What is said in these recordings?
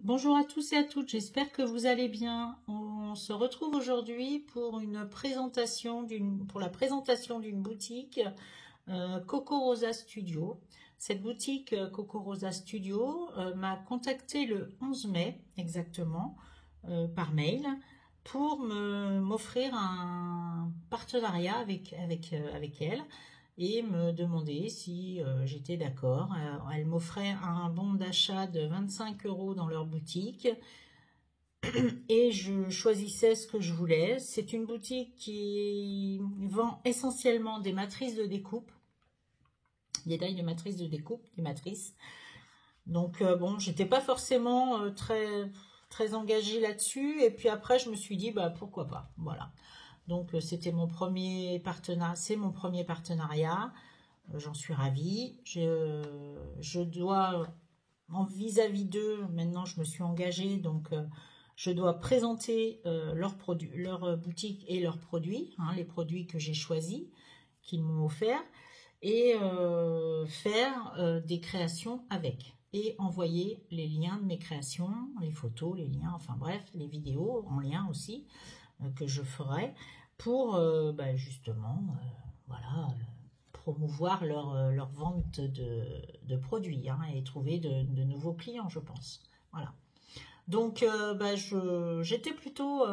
Bonjour à tous et à toutes, j'espère que vous allez bien. On se retrouve aujourd'hui pour la présentation d'une boutique Coco Rosa Studio. Cette boutique Coco Rosa Studio m'a contacté le 11 mai exactement par mail pour m'offrir un partenariat avec elle et me demander si j'étais d'accord. Elle m'offrait un bon d'achat de 25 € dans leur boutique et je choisissais ce que je voulais. C'est une boutique qui vend essentiellement des matrices de découpe, des tailles de matrices de découpe, des matrices. Donc bon, j'étais pas forcément très engagée là-dessus, et puis après je me suis dit bah pourquoi pas, voilà. Donc c'était mon premier partenariat, c'est mon premier partenariat, j'en suis ravie. Je dois, vis-à-vis d'eux, maintenant je me suis engagée, donc je dois présenter leurs produits, leur boutique et leurs produits, hein, les produits que j'ai choisis, qu'ils m'ont offerts, et faire des créations avec. Et envoyer les liens de mes créations, les photos, les liens, enfin bref, les vidéos en lien aussi, que je ferai pour justement voilà, promouvoir leur vente de produits, hein, et trouver de nouveaux clients, je pense. Voilà. Donc j'étais plutôt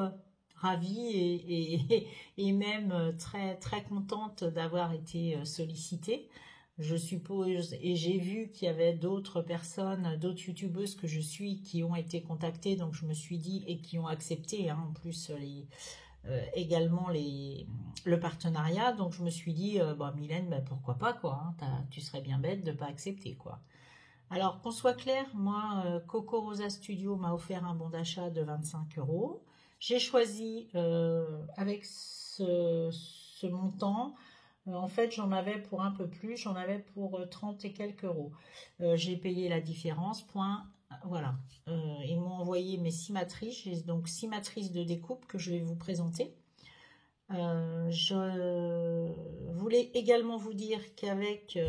ravie et même très contente d'avoir été sollicitée. Je suppose, et j'ai vu qu'il y avait d'autres personnes, d'autres youtubeuses que je suis qui ont été contactées, donc je me suis dit, et qui ont accepté, hein, en plus également le partenariat, donc je me suis dit, Mylène, pourquoi pas, quoi, hein, tu serais bien bête de ne pas accepter, quoi. Alors, qu'on soit clair, moi, Coco Rosa Studio m'a offert un bon d'achat de 25 €. J'ai choisi avec ce montant. En fait, j'en avais pour un peu plus, j'en avais pour 30 et quelques euros. J'ai payé la différence, point. Voilà. Ils m'ont envoyé mes 6 matrices. J'ai donc 6 matrices de découpe que je vais vous présenter. Je voulais également vous dire qu'avec...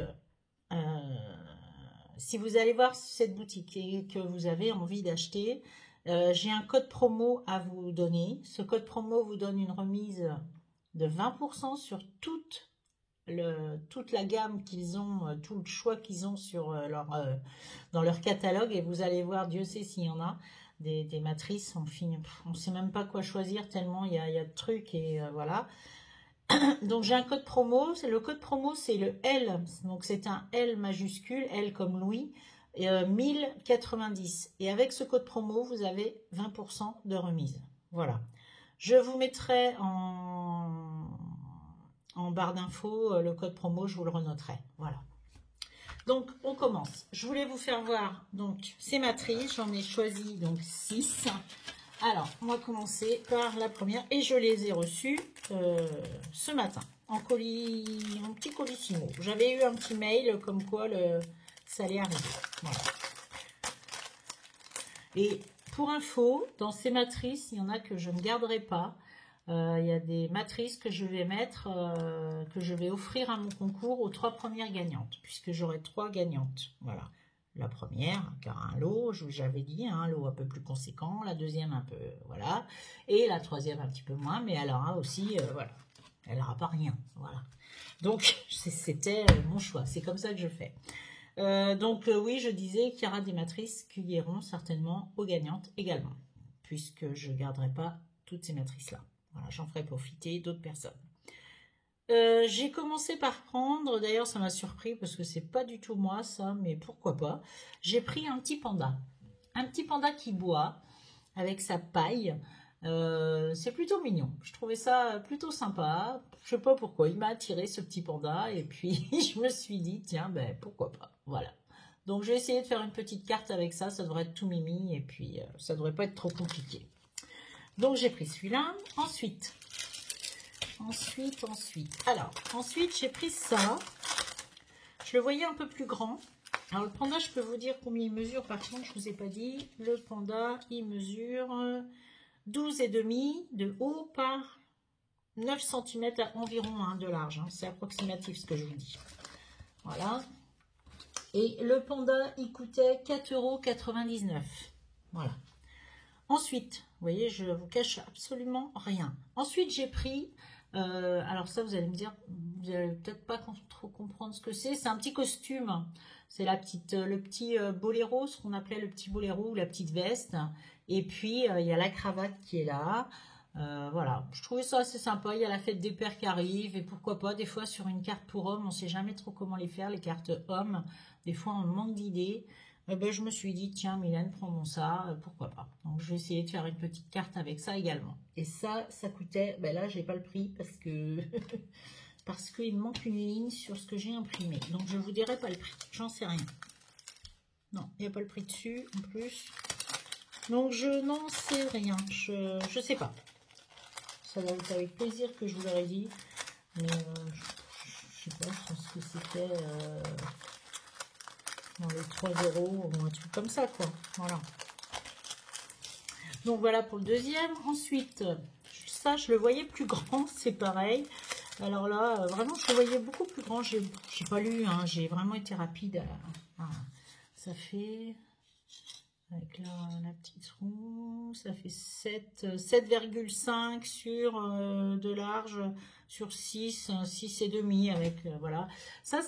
si vous allez voir cette boutique et que vous avez envie d'acheter, j'ai un code promo à vous donner. Ce code promo vous donne une remise de 20% sur toute la gamme qu'ils ont, tout le choix qu'ils ont sur dans leur catalogue. Et vous allez voir, Dieu sait s'il y en a, des matrices, on ne sait même pas quoi choisir tellement il y a de trucs, et voilà. Donc j'ai un code promo, le code promo c'est le L, donc c'est un L majuscule, L comme Louis, 1090, et avec ce code promo vous avez 20% de remise. Voilà, je vous mettrai en barre d'infos le code promo, je vous le renoterai. Voilà, donc on commence. Je voulais vous faire voir donc ces matrices, j'en ai choisi donc 6. Alors, on va commencer par la première, et je les ai reçues ce matin en petit colissimo. J'avais eu un petit mail comme quoi ça allait arriver. Voilà. Et pour info, dans ces matrices, il y en a que je ne garderai pas. Il y a des matrices que je vais mettre, que je vais offrir à mon concours aux 3 premières gagnantes, puisque j'aurai 3 gagnantes. Voilà. La première, car un lot, j'avais dit, un lot un peu plus conséquent, la deuxième un peu, voilà, et la troisième un petit peu moins, mais elle aura aussi, voilà, elle n'aura pas rien, voilà. Donc, c'était mon choix, c'est comme ça que je fais. Oui, je disais qu'il y aura des matrices qui iront certainement aux gagnantes également, puisque je ne garderai pas toutes ces matrices-là. Voilà, j'en ferai profiter d'autres personnes. J'ai commencé par prendre, d'ailleurs ça m'a surpris parce que c'est pas du tout moi ça, mais pourquoi pas. J'ai pris un petit panda qui boit avec sa paille. C'est plutôt mignon, je trouvais ça plutôt sympa, je sais pas pourquoi, il m'a attiré ce petit panda, et puis je me suis dit tiens pourquoi pas, voilà. Donc j'ai essayé de faire une petite carte avec ça, ça devrait être tout mimi, et puis ça devrait pas être trop compliqué. Donc j'ai pris celui-là. Ensuite, j'ai pris ça. Je le voyais un peu plus grand. Alors le panda, je peux vous dire combien il mesure. Par contre, je vous ai pas dit. Le panda, il mesure 12,5 de haut par 9 cm environ, hein, de large. Hein. C'est approximatif ce que je vous dis. Voilà. Et le panda, il coûtait 4,99 €. Voilà. Ensuite, vous voyez, je vous cache absolument rien. Ensuite, j'ai pris, alors ça, vous allez me dire, vous allez peut-être pas trop comprendre ce que c'est. C'est un petit costume. C'est le petit boléro, ce qu'on appelait le petit boléro ou la petite veste. Et puis, il y a la cravate qui est là. Voilà, je trouvais ça assez sympa. Il y a la fête des pères qui arrive. Et pourquoi pas, des fois, sur une carte pour hommes, on ne sait jamais trop comment les faire, les cartes hommes. Des fois, on manque d'idées. Ben, je me suis dit, tiens, Mylène, prends ça, pourquoi pas. Donc, je vais essayer de faire une petite carte avec ça également. Et ça coûtait, ben là, j'ai pas le prix parce que parce qu'il me manque une ligne sur ce que j'ai imprimé. Donc, je vous dirai pas le prix, j'en sais rien. Non, il n'y a pas le prix dessus, en plus. Donc, je n'en sais rien, je sais pas. Ça va être avec plaisir que je vous l'aurais dit. Mais, je sais pas, je pense que c'était... dans les 3 € ou un truc comme ça, quoi. Voilà. Donc voilà pour le deuxième. Ensuite, ça, je le voyais plus grand, c'est pareil. Alors là, vraiment, je le voyais beaucoup plus grand. J'ai pas lu, hein, j'ai vraiment été rapide. Ça fait, avec la petite roue, ça fait 7,5 sur de large, sur 6 et demi avec, voilà. Ça,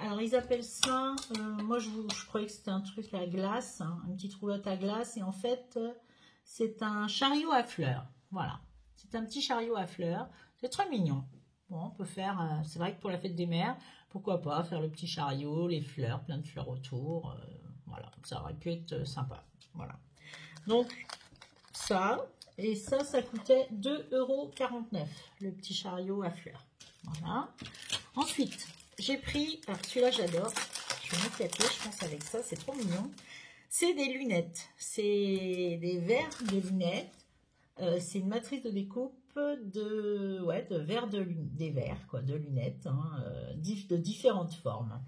alors ils appellent ça, moi je croyais que c'était un truc à glace, hein, une petite roulotte à glace, et en fait, c'est un chariot à fleurs, voilà. C'est un petit chariot à fleurs, c'est très mignon. Bon, on peut faire, c'est vrai que pour la fête des mères, pourquoi pas faire le petit chariot, les fleurs, plein de fleurs autour, voilà, ça aurait pu être sympa, voilà. Donc, ça, et ça coûtait 2,49 €, le petit chariot à fleurs, voilà. Ensuite, j'ai pris, alors celui-là j'adore, je vais mettre la pied, je pense avec ça, c'est trop mignon. C'est des lunettes, c'est des verres de lunettes, c'est une matrice de découpe de verres des verres, quoi, de lunettes, hein, de différentes formes.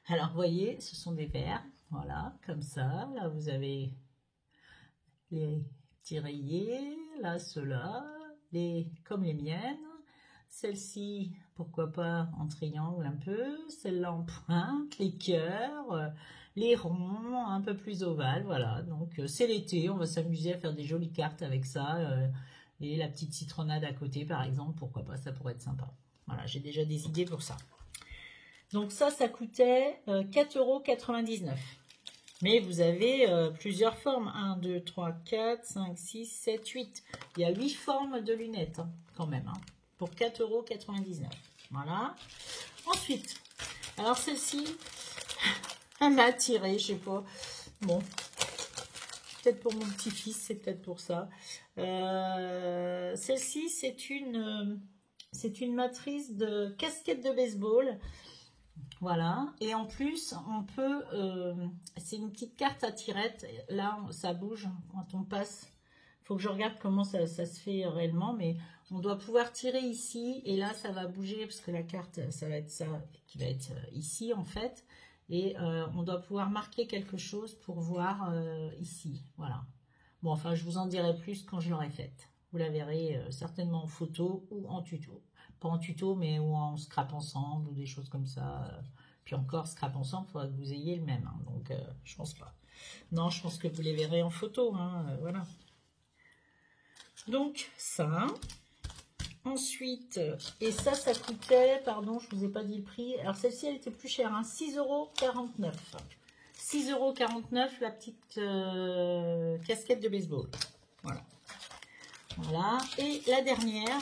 Alors, vous voyez, ce sont des verres, voilà, comme ça. Là, vous avez les petits rayés, là, ceux-là, comme les miennes. Celle-ci, pourquoi pas en triangle un peu. Celle-là en pointe, les cœurs, les ronds, un peu plus ovales, voilà. Donc, c'est l'été, on va s'amuser à faire des jolies cartes avec ça. Et la petite citronnade à côté, par exemple, pourquoi pas, ça pourrait être sympa. Voilà, j'ai déjà des idées pour ça. Donc ça coûtait 4,99 €. Mais vous avez plusieurs formes. 1, 2, 3, 4, 5, 6, 7, 8. Il y a 8 formes de lunettes, hein, quand même, hein, pour 4,99 €. Voilà. Ensuite, alors celle-ci, elle m'a attirée, je sais pas. Bon, peut-être pour mon petit-fils, c'est peut-être pour ça. Celle-ci, c'est une matrice de casquette de baseball. Voilà, et en plus, on peut, c'est une petite carte à tirette, là, ça bouge quand on passe. Il faut que je regarde comment ça se fait réellement, mais on doit pouvoir tirer ici, et là, ça va bouger, parce que la carte, ça va être ça, qui va être ici, en fait. Et on doit pouvoir marquer quelque chose pour voir ici, voilà. Bon, enfin, je vous en dirai plus quand je l'aurai faite. Vous la verrez certainement en photo ou en tuto. Pas en tuto, mais ou en scrap ensemble ou des choses comme ça. Puis encore, scrap ensemble, il faudra que vous ayez le même. Hein, donc, je pense pas. Non, je pense que vous les verrez en photo. Hein, voilà. Donc, ça. Ensuite, et ça coûtait, pardon, je ne vous ai pas dit le prix. Alors, celle-ci, elle était plus chère, hein, 6,49 €. 6,49 € la petite casquette de baseball. Voilà. Voilà. Et la dernière,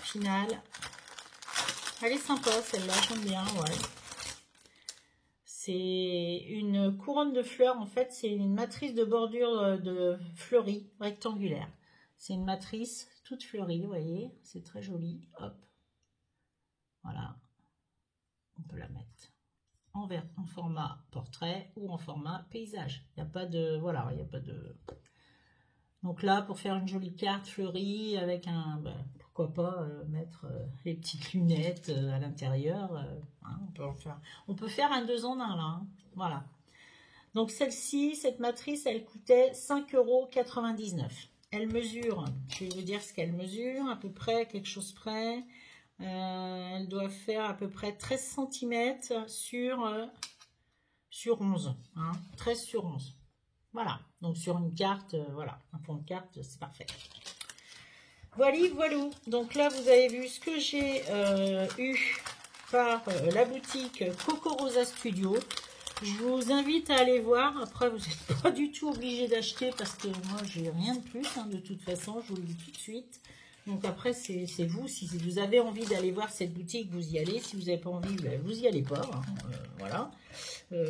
finale. Elle est sympa, celle-là, j'aime bien, ouais. C'est une couronne de fleurs, en fait, c'est une matrice de bordure de fleurie rectangulaire. C'est une matrice toute fleurie, vous voyez, c'est très joli. Hop. Voilà. On peut la mettre en format portrait ou en format paysage. Il n'y a pas de... Voilà, il n'y a pas de... Donc là, pour faire une jolie carte fleurie avec un... Ben, pourquoi pas mettre les petites lunettes à l'intérieur. Hein, on peut faire un 2 en 1 là. Hein, voilà. Donc celle-ci, cette matrice, elle coûtait 5,99 €. Elle mesure, je vais vous dire ce qu'elle mesure, à peu près, quelque chose près. Elle doit faire à peu près 13 cm sur 11. Hein, 13 sur 11. Voilà, donc sur une carte, voilà, un fond de carte, c'est parfait. Voilà, voilà. Donc là, vous avez vu ce que j'ai eu par la boutique Coco Rosa Studio. Je vous invite à aller voir. Après, vous n'êtes pas du tout obligé d'acheter parce que moi, j'ai rien de plus. Hein, de toute façon, je vous le dis tout de suite. Donc après, c'est vous. Si vous avez envie d'aller voir cette boutique, vous y allez. Si vous n'avez pas envie, ben, vous y allez pas. Hein, voilà.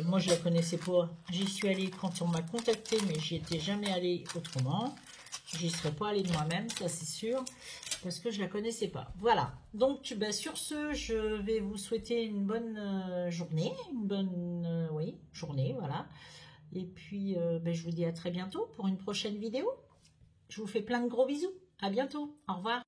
Moi, je la connaissais pas. J'y suis allée quand on m'a contacté, mais j'y étais jamais allée autrement. J'y serais pas allée de moi-même, ça c'est sûr, parce que je la connaissais pas. Voilà. Donc, ben, sur ce, je vais vous souhaiter une bonne journée, une bonne oui, journée, voilà. Et puis, ben, je vous dis à très bientôt pour une prochaine vidéo. Je vous fais plein de gros bisous. À bientôt. Au revoir.